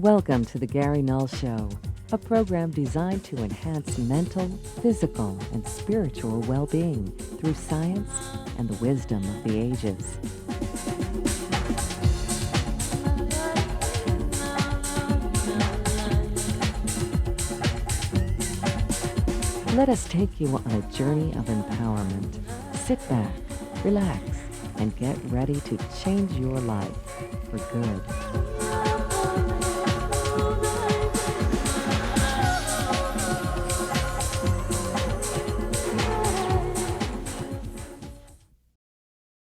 Welcome to the Gary Null Show, a program designed to enhance mental, physical, and spiritual well-being through science and the wisdom of the ages. Let us take you on a journey of empowerment. Sit back, relax, and get ready to change your life for good.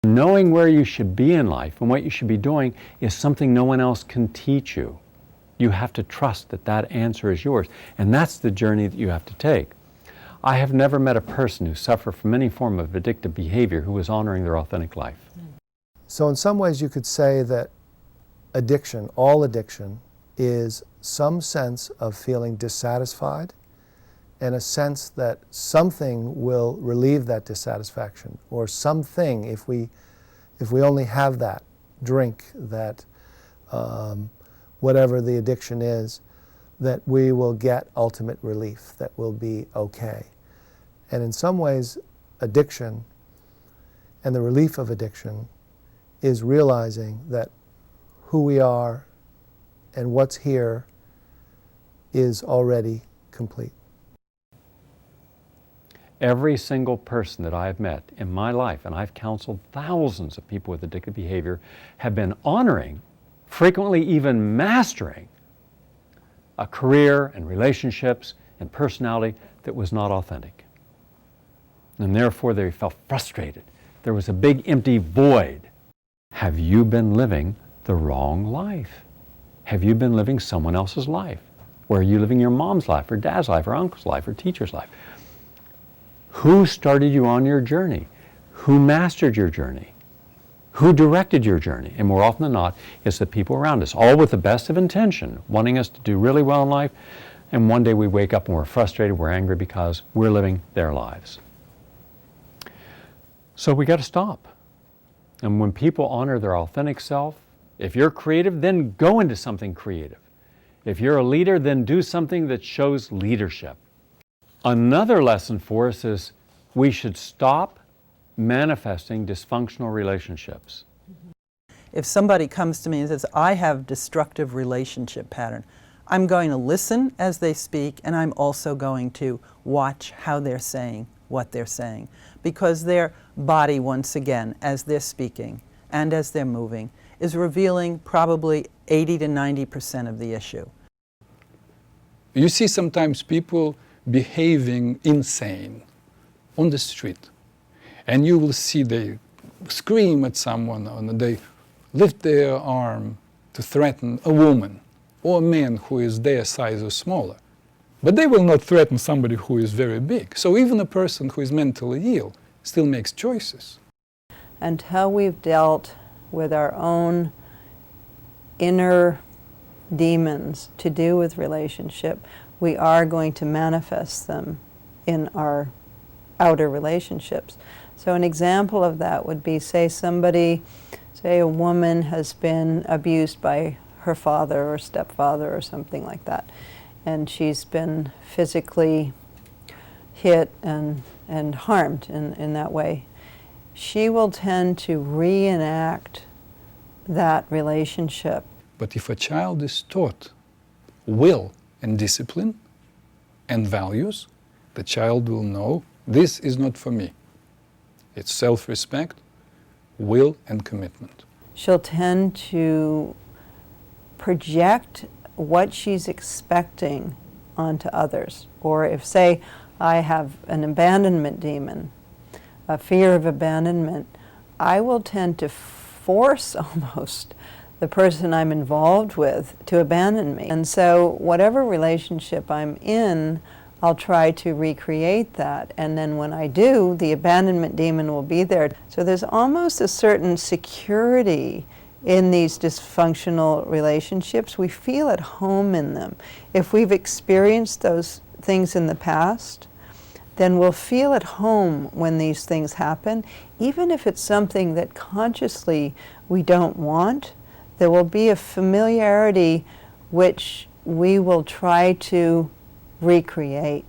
Knowing where you should be in life and what you should be doing is something no one else can teach you. You have to trust that that answer is yours, and that's the journey that you have to take. I have never met a person who suffered from any form of addictive behavior who was honoring their authentic life. So in some ways you could say that addiction, all addiction, is some sense of feeling dissatisfied and a sense that something will relieve that dissatisfaction, or something, if we only have that drink, that whatever the addiction is, that we will get ultimate relief, that we'll be okay. And in some ways, addiction and the relief of addiction is realizing that who we are and what's here is already complete. Every single person that I've met in my life, and I've counseled thousands of people with addictive behavior, have been honoring, frequently even mastering, a career and relationships and personality that was not authentic. And therefore they felt frustrated. There was a big empty void. Have you been living the wrong life? Have you been living someone else's life? Or are you living your mom's life or dad's life or uncle's life or teacher's life? Who started you on your journey? Who mastered your journey? Who directed your journey? And more often than not, it's the people around us, all with the best of intention, wanting us to do really well in life. And one day we wake up and we're frustrated, we're angry because we're living their lives. So we got to stop. And when people honor their authentic self, if you're creative, then go into something creative. If you're a leader, then do something that shows leadership. Another lesson for us is we should stop manifesting dysfunctional relationships. If somebody comes to me and says, I have destructive relationship pattern, I'm going to listen as they speak, and I'm also going to watch how they're saying what they're saying. Because their body, once again, as they're speaking and as they're moving, is revealing probably 80 to 90% of the issue. You see sometimes people behaving insane on the street. And you will see they scream at someone, and they lift their arm to threaten a woman or a man who is their size or smaller. But they will not threaten somebody who is very big. So even a person who is mentally ill still makes choices. Until we've dealt with our own inner demons to do with relationship, we are going to manifest them in our outer relationships. So an example of that would be, say a woman has been abused by her father or stepfather or something like that, and she's been physically hit and harmed in that way. She will tend to reenact that relationship. But if a child is taught will and discipline and values, the child will know this is not for me. It's self-respect, will, and commitment. She'll tend to project what she's expecting onto others. Or if, say, I have an abandonment demon, a fear of abandonment, I will tend to force almost the person I'm involved with to abandon me. And so whatever relationship I'm in, I'll try to recreate that. And then when I do, the abandonment demon will be there. So there's almost a certain security in these dysfunctional relationships. We feel at home in them. If we've experienced those things in the past, then we'll feel at home when these things happen. Even if it's something that consciously we don't want, there will be a familiarity which we will try to recreate.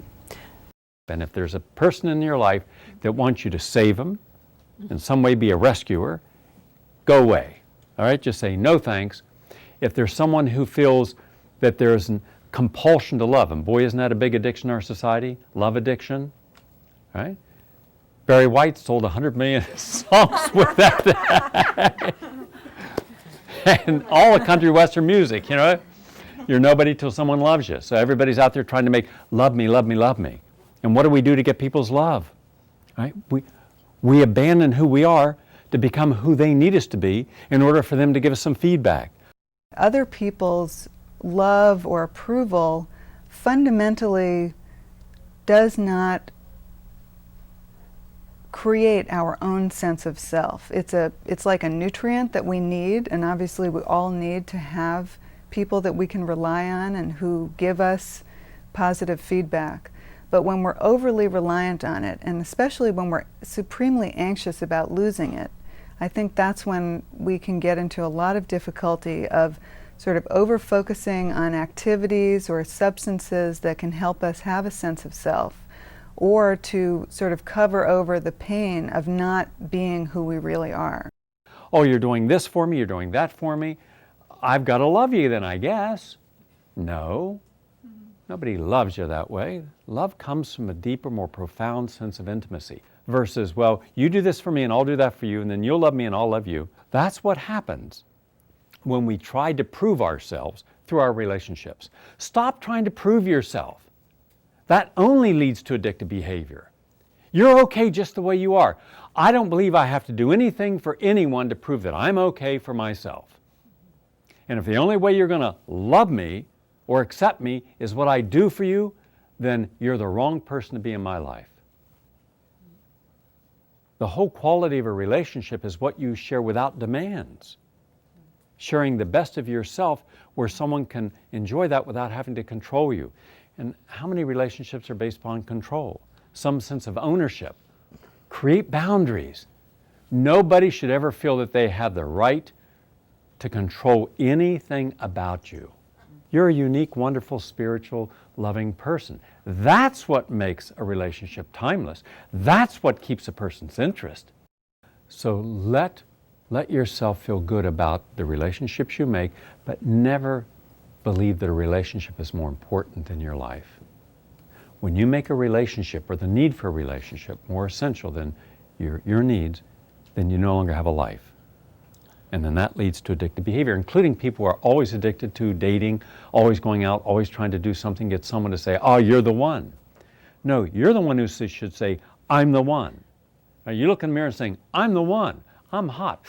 And if there's a person in your life that wants you to save them, in some way be a rescuer, go away. All right, just say no thanks. If there's someone who feels that there's a compulsion to love, and boy, isn't that a big addiction in our society? Love addiction, right? Barry White sold 100 million songs with that. And all the country western music, you know, you're nobody till someone loves you. So everybody's out there trying to make love me, love me, love me. And what do we do to get people's love? Right? We abandon who we are to become who they need us to be in order for them to give us some feedback. Other people's love or approval fundamentally does not create our own sense of self. It's like a nutrient that we need, and obviously we all need to have people that we can rely on and who give us positive feedback. But when we're overly reliant on it, and especially when we're supremely anxious about losing it, I think that's when we can get into a lot of difficulty of sort of over-focusing on activities or substances that can help us have a sense of self, or to sort of cover over the pain of not being who we really are. Oh, you're doing this for me, you're doing that for me. I've got to love you then, I guess. No. Nobody loves you that way. Love comes from a deeper, more profound sense of intimacy versus, well, you do this for me and I'll do that for you and then you'll love me and I'll love you. That's what happens when we try to prove ourselves through our relationships. Stop trying to prove yourself. That only leads to addictive behavior. You're okay just the way you are. I don't believe I have to do anything for anyone to prove that I'm okay for myself. And if the only way you're going to love me or accept me is what I do for you, then you're the wrong person to be in my life. The whole quality of a relationship is what you share without demands. Sharing the best of yourself where someone can enjoy that without having to control you. And how many relationships are based upon control? Some sense of ownership. Create boundaries. Nobody should ever feel that they have the right to control anything about you. You're a unique, wonderful, spiritual, loving person. That's what makes a relationship timeless. That's what keeps a person's interest. So let yourself feel good about the relationships you make, but never believe that a relationship is more important than your life. When you make a relationship or the need for a relationship more essential than your needs, then you no longer have a life. And then that leads to addictive behavior, including people who are always addicted to dating, always going out, always trying to do something, get someone to say, oh, you're the one. No, you're the one who should say, I'm the one. Now, you look in the mirror and saying, I'm the one. I'm hot.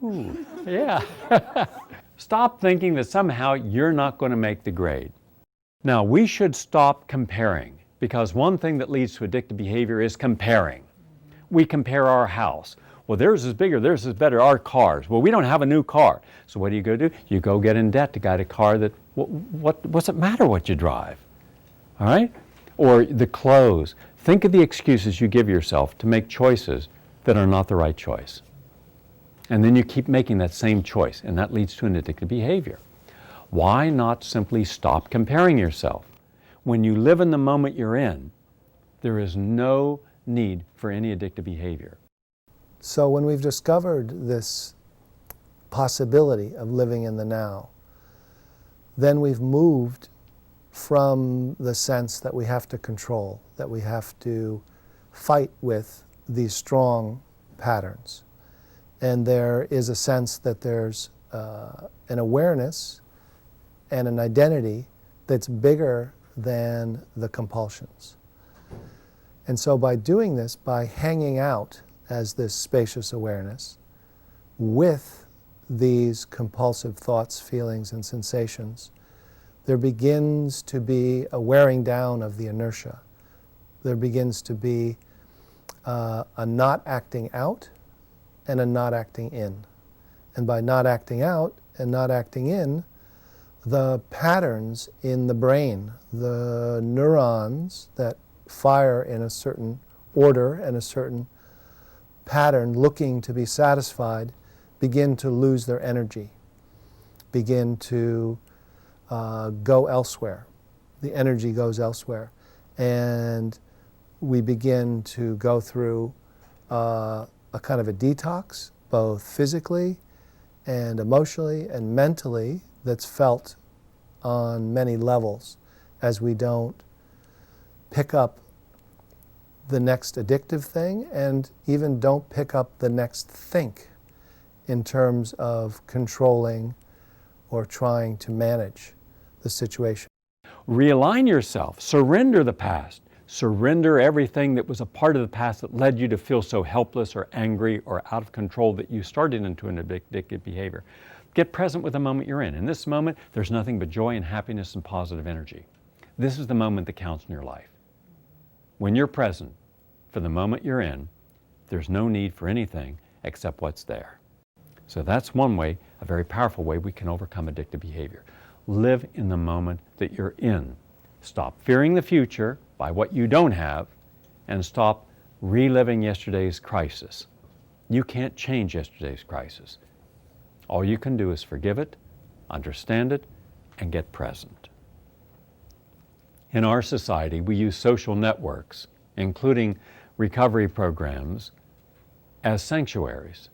Ooh, yeah. Stop thinking that somehow you're not going to make the grade. Now, we should stop comparing, because one thing that leads to addictive behavior is comparing. We compare our house. Well, theirs is bigger, theirs is better, our cars. Well, we don't have a new car. So what do? You go get in debt to get a car that, what's it matter what you drive? All right? Or the clothes. Think of the excuses you give yourself to make choices that are not the right choice. And then you keep making that same choice, and that leads to an addictive behavior. Why not simply stop comparing yourself? When you live in the moment you're in, there is no need for any addictive behavior. So when we've discovered this possibility of living in the now, then we've moved from the sense that we have to control, that we have to fight with these strong patterns. And there is a sense that there's an awareness and an identity that's bigger than the compulsions. And so by doing this, by hanging out as this spacious awareness with these compulsive thoughts, feelings, and sensations, there begins to be a wearing down of the inertia. There begins to be a not acting out and a not acting in. And by not acting out and not acting in, the patterns in the brain, the neurons that fire in a certain order and a certain pattern looking to be satisfied, begin to lose their energy, begin to go elsewhere. The energy goes elsewhere. And we begin to go through a kind of a detox, both physically and emotionally and mentally, that's felt on many levels, as we don't pick up the next addictive thing and even don't pick up the next think in terms of controlling or trying to manage the situation. Realign yourself, surrender the past, surrender everything that was a part of the past that led you to feel so helpless or angry or out of control that you started into an addictive behavior. Get present with the moment you're in. In this moment, there's nothing but joy and happiness and positive energy. This is the moment that counts in your life. When you're present for the moment you're in, there's no need for anything except what's there. So that's one way, a very powerful way we can overcome addictive behavior. Live in the moment that you're in. Stop fearing the future by what you don't have, and stop reliving yesterday's crisis. You can't change yesterday's crisis. All you can do is forgive it, understand it, and get present. In our society, we use social networks, including recovery programs, as sanctuaries.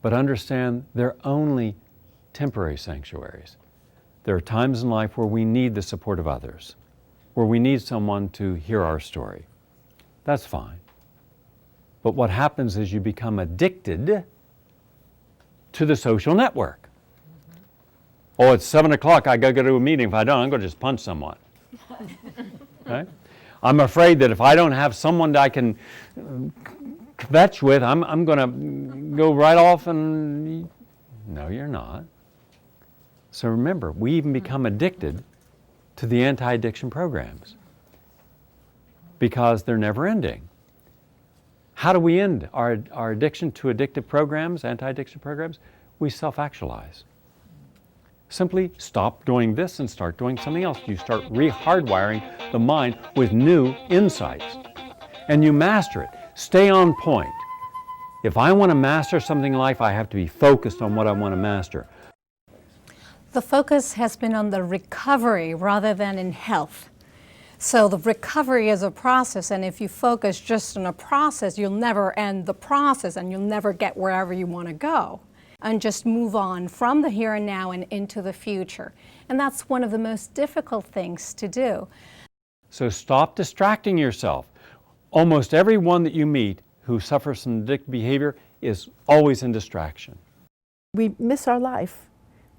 But understand they're only temporary sanctuaries. There are times in life where we need the support of others, where we need someone to hear our story. That's fine. But what happens is you become addicted to the social network. Oh, it's 7 o'clock, I gotta go to a meeting. If I don't, I'm gonna just punch someone. Okay? I'm afraid that if I don't have someone that I can kvetch with, I'm gonna go right off and, no, you're not. So remember, we even become addicted to the anti-addiction programs because they're never ending. How do we end our addiction to addictive programs, anti-addiction programs? We self-actualize. Simply stop doing this and start doing something else. You start re-hardwiring the mind with new insights. And you master it. Stay on point. If I want to master something in life, I have to be focused on what I want to master. The focus has been on the recovery rather than in health. So the recovery is a process, and if you focus just on a process, you'll never end the process and you'll never get wherever you want to go. And just move on from the here and now and into the future. And that's one of the most difficult things to do. So stop distracting yourself. Almost everyone that you meet who suffers from addictive behavior is always in distraction. We miss our life.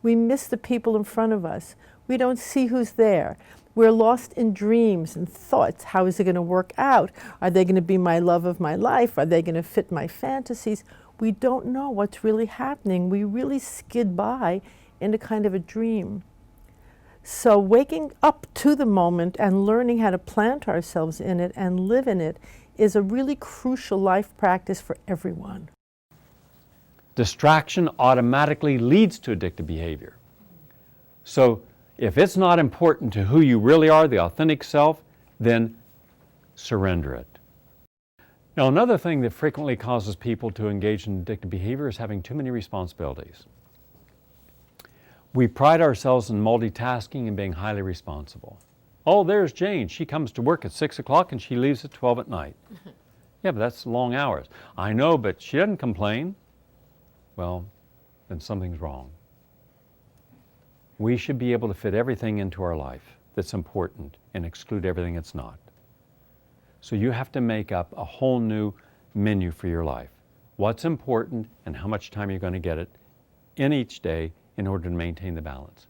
We miss the people in front of us. We don't see who's there. We're lost in dreams and thoughts. How is it going to work out? Are they going to be my love of my life? Are they going to fit my fantasies? We don't know what's really happening. We really skid by in a kind of a dream. So waking up to the moment and learning how to plant ourselves in it and live in it is a really crucial life practice for everyone. Distraction automatically leads to addictive behavior. So if it's not important to who you really are, the authentic self, then surrender it. Now, another thing that frequently causes people to engage in addictive behavior is having too many responsibilities. We pride ourselves in multitasking and being highly responsible. Oh, there's Jane. She comes to work at 6 o'clock and she leaves at 12 at night. Yeah, but that's long hours. I know, but she doesn't complain. Well, then something's wrong. We should be able to fit everything into our life that's important and exclude everything that's not. So you have to make up a whole new menu for your life. What's important and how much time you're going to get it in each day in order to maintain the balance.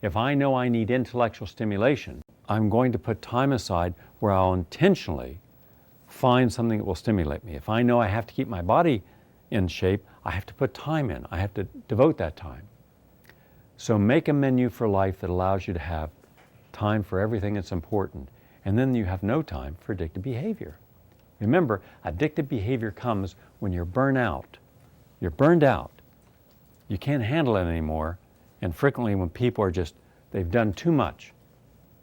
If I know I need intellectual stimulation, I'm going to put time aside where I'll intentionally find something that will stimulate me. If I know I have to keep my body in shape, I have to put time in. I have to devote that time. So make a menu for life that allows you to have time for everything that's important. And then you have no time for addictive behavior. Remember, addictive behavior comes when you're burnt out. You're burned out. You can't handle it anymore. And frequently when people are just, they've done too much.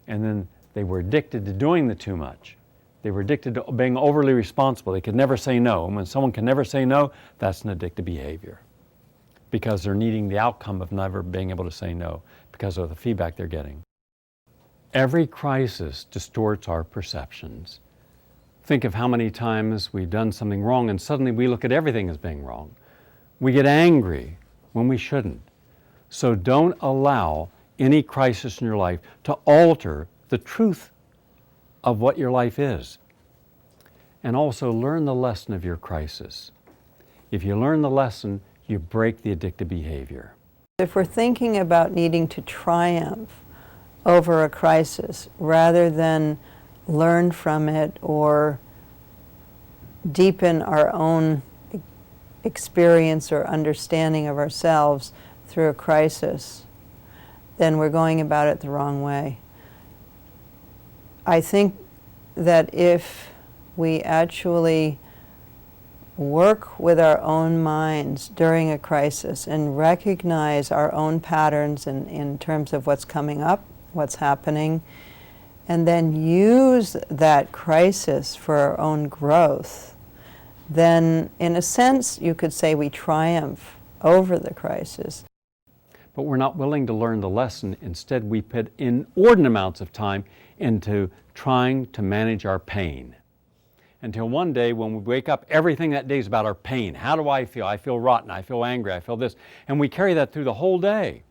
And then they were addicted to doing the too much. They were addicted to being overly responsible. They could never say no. And when someone can never say no, that's an addictive behavior. because they're needing the outcome of never being able to say no because of the feedback they're getting. Every crisis distorts our perceptions. Think of how many times we've done something wrong and suddenly we look at everything as being wrong. We get angry when we shouldn't. So don't allow any crisis in your life to alter the truth of what your life is. And also learn the lesson of your crisis. If you learn the lesson, you break the addictive behavior. If we're thinking about needing to triumph over a crisis rather than learn from it or deepen our own experience or understanding of ourselves through a crisis, then we're going about it the wrong way. I think that if we actually work with our own minds during a crisis and recognize our own patterns in terms of what's coming up, what's happening, and then use that crisis for our own growth, then in a sense you could say we triumph over the crisis. But we're not willing to learn the lesson. Instead, we put inordinate amounts of time into trying to manage our pain. Until one day when we wake up, everything that day is about our pain. How do I feel? I feel rotten, I feel angry, I feel this. And we carry that through the whole day.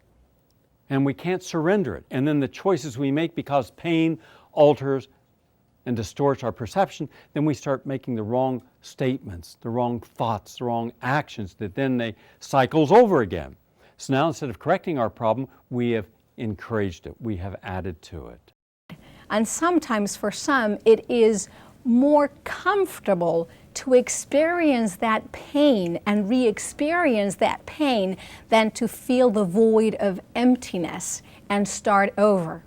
And we can't surrender it. And then the choices we make, because pain alters and distorts our perception, then we start making the wrong statements, the wrong thoughts, the wrong actions, that then they cycles over again. So now instead of correcting our problem, we have encouraged it. We have added to it. And sometimes for some, it is more comfortable to experience that pain and re-experience that pain than to feel the void of emptiness and start over.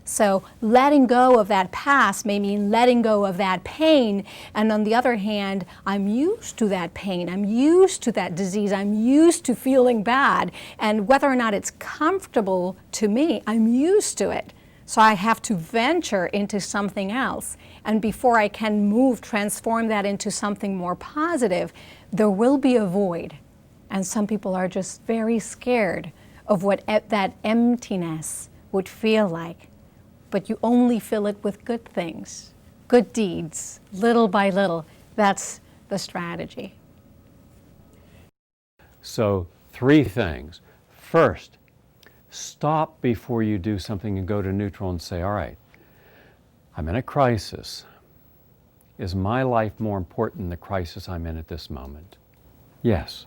So letting go of that past may mean letting go of that pain, and on the other hand, I'm used to that pain, I'm used to that disease, I'm used to feeling bad, and whether or not it's comfortable to me, I'm used to it. So I have to venture into something else. And before I can transform that into something more positive, there will be a void. And some people are just very scared of what that emptiness would feel like. But you only fill it with good things, good deeds, little by little. That's the strategy. So 3 things. First, stop before you do something and go to neutral and say, all right, I'm in a crisis. Is my life more important than the crisis I'm in at this moment? Yes.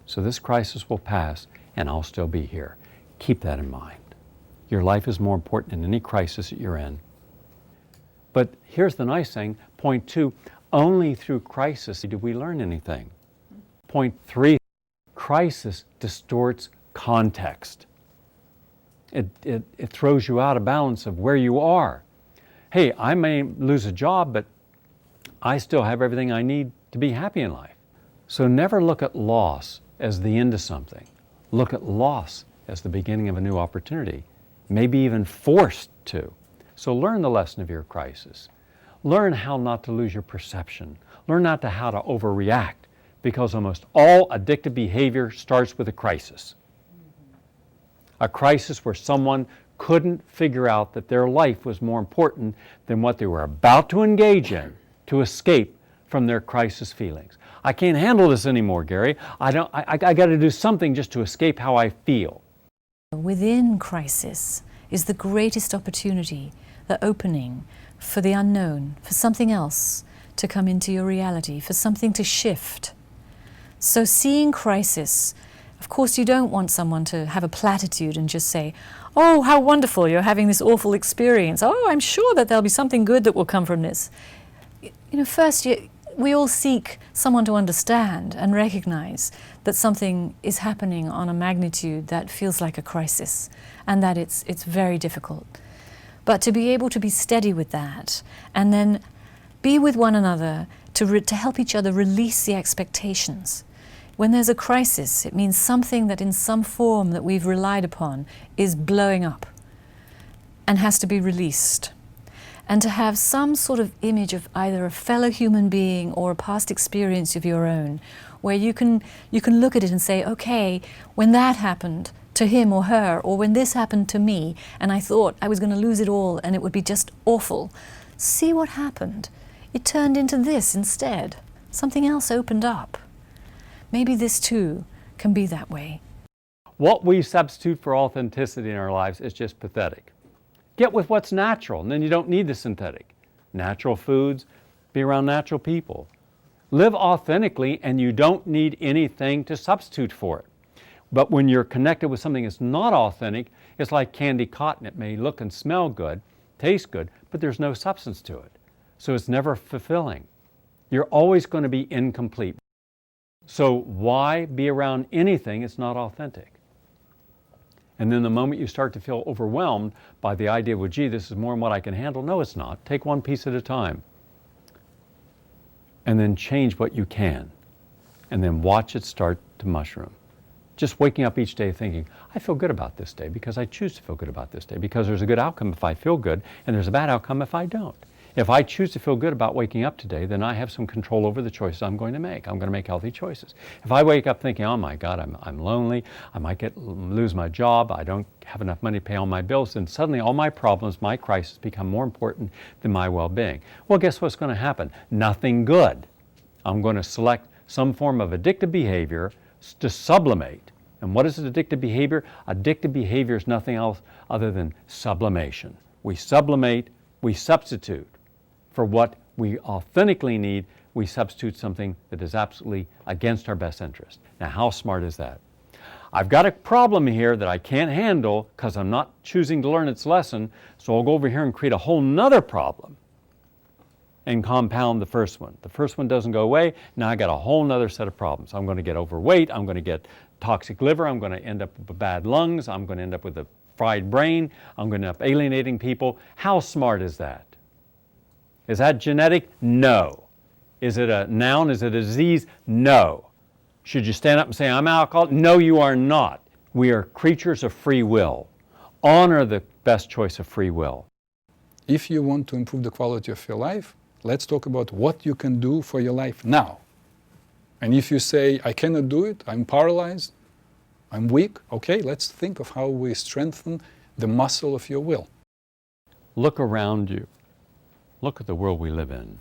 So this crisis will pass and I'll still be here. Keep that in mind. Your life is more important than any crisis that you're in. But here's the nice thing. Point 2, only through crisis do we learn anything. Point 3, crisis distorts context. It throws you out of balance of where you are. Hey, I may lose a job, but I still have everything I need to be happy in life. So never look at loss as the end of something. Look at loss as the beginning of a new opportunity, maybe even forced to. So learn the lesson of your crisis. Learn how not to lose your perception. Learn not to how to overreact, because almost all addictive behavior starts with a crisis. A crisis where someone couldn't figure out that their life was more important than what they were about to engage in to escape from their crisis feelings. I can't handle this anymore, Gary. I got to do something just to escape how I feel. Within crisis is the greatest opportunity, the opening for the unknown, for something else to come into your reality, for something to shift. So seeing crisis, of course you don't want someone to have a platitude and just say, oh, how wonderful, you're having this awful experience. Oh, I'm sure that there'll be something good that will come from this. You know, first, we all seek someone to understand and recognize that something is happening on a magnitude that feels like a crisis and that it's very difficult. But to be able to be steady with that and then be with one another to help each other release the expectations. When there's a crisis, it means something that in some form that we've relied upon is blowing up and has to be released. And to have some sort of image of either a fellow human being or a past experience of your own where you can look at it and say, okay, when that happened to him or her, or when this happened to me, and I thought I was going to lose it all and it would be just awful, see what happened. It turned into this instead. Something else opened up. Maybe this too can be that way. What we substitute for authenticity in our lives is just pathetic. Get with what's natural, and then you don't need the synthetic. Natural foods, be around natural people. Live authentically, and you don't need anything to substitute for it. But when you're connected with something that's not authentic, it's like candy cotton. It may look and smell good, taste good, but there's no substance to it. So it's never fulfilling. You're always going to be incomplete. So why be around anything that's not authentic? And then the moment you start to feel overwhelmed by the idea, well, gee, this is more than what I can handle. No, it's not. Take one piece at a time. And then change what you can. And then watch it start to mushroom. Just waking up each day thinking, I feel good about this day because I choose to feel good about this day, because there's a good outcome if I feel good, and there's a bad outcome if I don't. If I choose to feel good about waking up today, then I have some control over the choices I'm going to make. I'm going to make healthy choices. If I wake up thinking, oh my God, I'm lonely, I might lose my job, I don't have enough money to pay all my bills, then suddenly all my problems, my crises become more important than my well-being. Well, guess what's going to happen? Nothing good. I'm going to select some form of addictive behavior to sublimate. And what is addictive behavior? Addictive behavior is nothing else other than sublimation. We sublimate, we substitute. For what we authentically need, we substitute something that is absolutely against our best interest. Now, how smart is that? I've got a problem here that I can't handle because I'm not choosing to learn its lesson, so I'll go over here and create a whole nother problem and compound the first one. The first one doesn't go away, now I got a whole nother set of problems. I'm going to get overweight, I'm going to get toxic liver, I'm going to end up with bad lungs, I'm going to end up with a fried brain, I'm going to end up alienating people. How smart is that? Is that genetic? No. Is it a noun? Is it a disease? No. Should you stand up and say, I'm alcoholic? No, you are not. We are creatures of free will. Honor the best choice of free will. If you want to improve the quality of your life, let's talk about what you can do for your life now. And if you say, I cannot do it, I'm paralyzed, I'm weak, okay, let's think of how we strengthen the muscle of your will. Look around you. Look at the world we live in.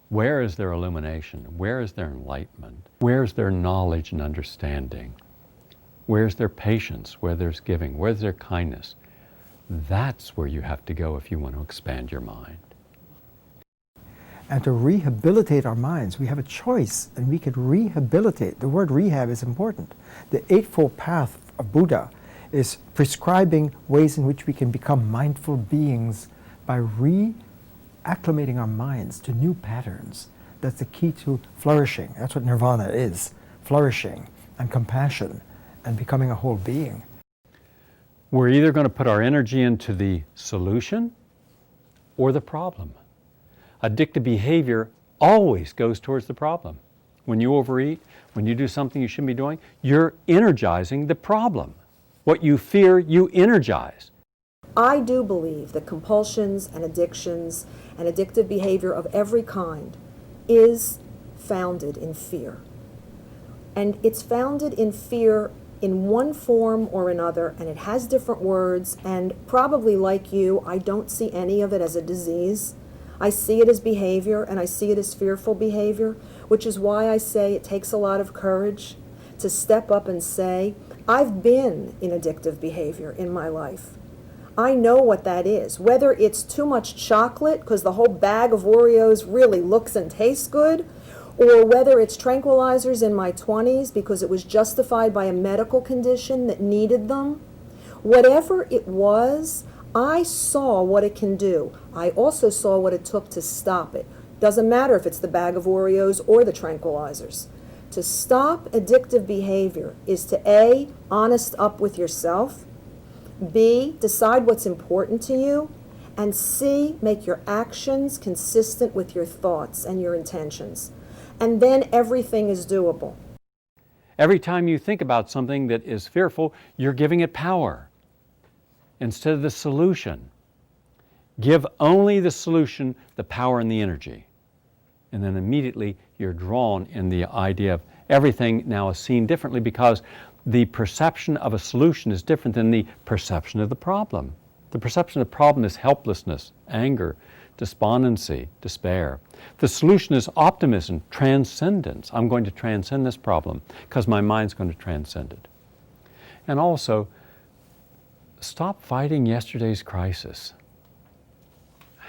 Where is their illumination? Where is their enlightenment? Where is their knowledge and understanding? Where's their patience? Where there's giving? Where's their kindness? That's where you have to go if you want to expand your mind. And to rehabilitate our minds, we have a choice, and we could rehabilitate. The word rehab is important. The Eightfold Path of Buddha is prescribing ways in which we can become mindful beings by acclimating our minds to new patterns. That's the key to flourishing. That's what nirvana is, flourishing and compassion and becoming a whole being. We're either going to put our energy into the solution or the problem. Addictive behavior always goes towards the problem. When you overeat, when you do something you shouldn't be doing, you're energizing the problem. What you fear, you energize. I do believe that compulsions and addictions and addictive behavior of every kind is founded in fear. And it's founded in fear in one form or another, and it has different words, and probably like you, I don't see any of it as a disease. I see it as behavior, and I see it as fearful behavior, which is why I say it takes a lot of courage to step up and say, I've been in addictive behavior in my life. I know what that is. Whether it's too much chocolate, because the whole bag of Oreos really looks and tastes good, or whether it's tranquilizers in my 20s because it was justified by a medical condition that needed them. Whatever it was, I saw what it can do. I also saw what it took to stop it. Doesn't matter if it's the bag of Oreos or the tranquilizers. To stop addictive behavior is to A, honest up with yourself, B, decide what's important to you, and C, make your actions consistent with your thoughts and your intentions. And then everything is doable. Every time you think about something that is fearful, you're giving it power instead of the solution. Give only the solution the power and the energy And then immediately you're drawn in the idea of everything now is seen differently because the perception of a solution is different than the perception of the problem. The perception of the problem is helplessness, anger, despondency, despair. The solution is optimism, transcendence. I'm going to transcend this problem because my mind's going to transcend it. And also, stop fighting yesterday's crisis.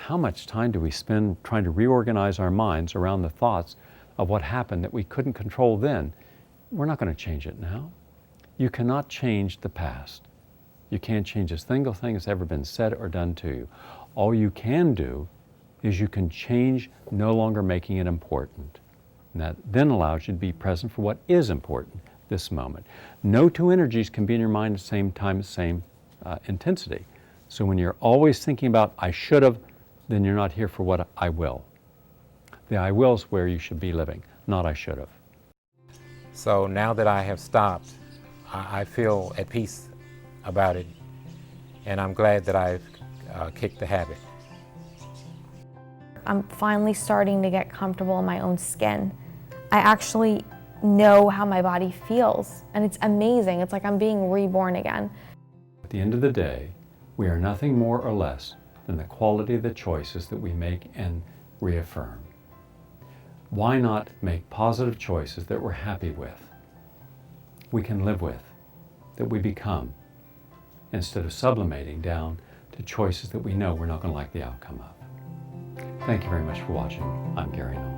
How much time do we spend trying to reorganize our minds around the thoughts of what happened that we couldn't control then? We're not going to change it now. You cannot change the past. You can't change a single thing that's ever been said or done to you. All you can do is you can change no longer making it important. And that then allows you to be present for what is important this moment. No two energies can be in your mind at the same time, same intensity. So when you're always thinking about I should have, then you're not here for what I will. The I will is where you should be living, not I should have. So now that I have stopped, I feel at peace about it, and I'm glad that I've kicked the habit. I'm finally starting to get comfortable in my own skin. I actually know how my body feels, and it's amazing. It's like I'm being reborn again. At the end of the day, we are nothing more or less than the quality of the choices that we make and reaffirm. Why not make positive choices that we're happy with, we can live with, that we become, instead of sublimating down to choices that we know we're not going to like the outcome of. Thank you very much for watching. I'm Gary Null.